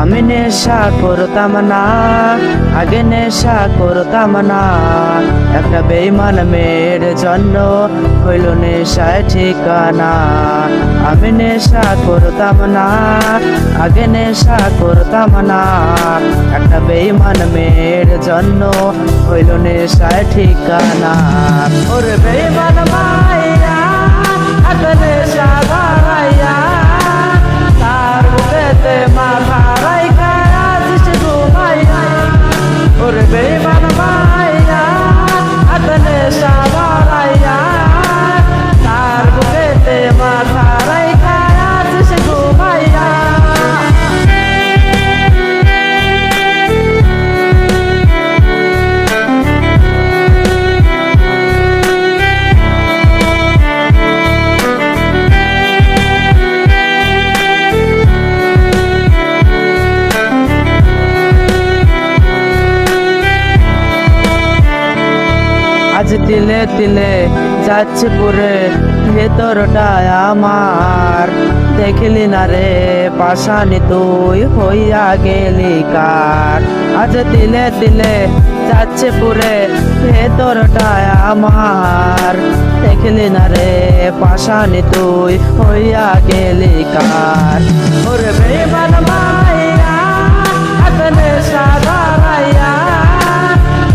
আমি নেশা করতাম না, আগে নেশা করতাম না। একটা বেঈমান মেয়ের জন্য হইল নেশায় ঠিকানা। আমি নেশা করতাম না, আগে নেশা করতাম না। একটা বেঈমান মেয়ের জন্য হইল নেশায় ঠিকানা। ওরে বেঈমান মাইয়া এত নেশা ধরাইয়া, তার বুকেতে মাথা রাইখা আছিস ঘুমাইয়া। ওরে বেঈমান মাইয়া এত নেশা ধরাইয়া, তার বুকেতে মাথা রাইখা আছিস ঘুমাইয়া। আজ তিলে তিলে যাচ্ছে পুরে ভেতরটা আমার। দেখলি না রে পাশানি তুই হইয়া গেলি কার। আজ তিলে তিলে যাচ্ছে পুরে ভেতরটা আমার। দেখলি না রে পাশানি তুই হইয়া গেলি কার। ওরে বেঈমান মাইয়া এত নেশা ধরাইয়া,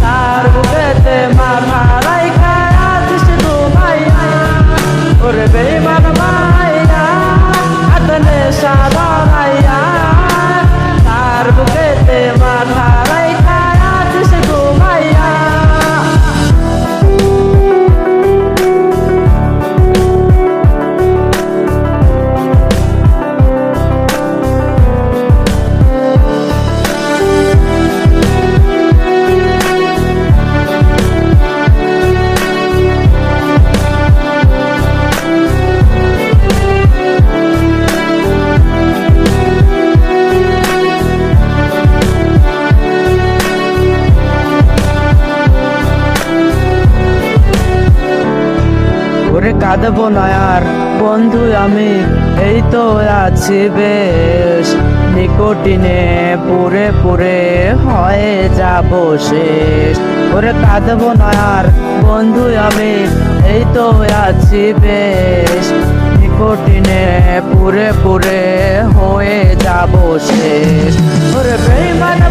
তার বুকেতে মাথা রাইখা আছিস ঘুমাইয়া। ওরে বেঈমান মাইয়া এত নেশা ধরাইয়া, তার বুকেতে মাথা রাইখা আছিস ঘুমাইয়া। ওরে কাঁদবো না আর বন্ধু আমি, এই তো আছি বেশ। নিকোটিনে পুরে পুরে হয়ে যাব শেষ। ওরে কাঁদবো না আর বন্ধু আমি, এই তো আছি বেশ। নিকোটিনে পুরে পুরে হয়ে যাব শেষ। ওরে বেঈমান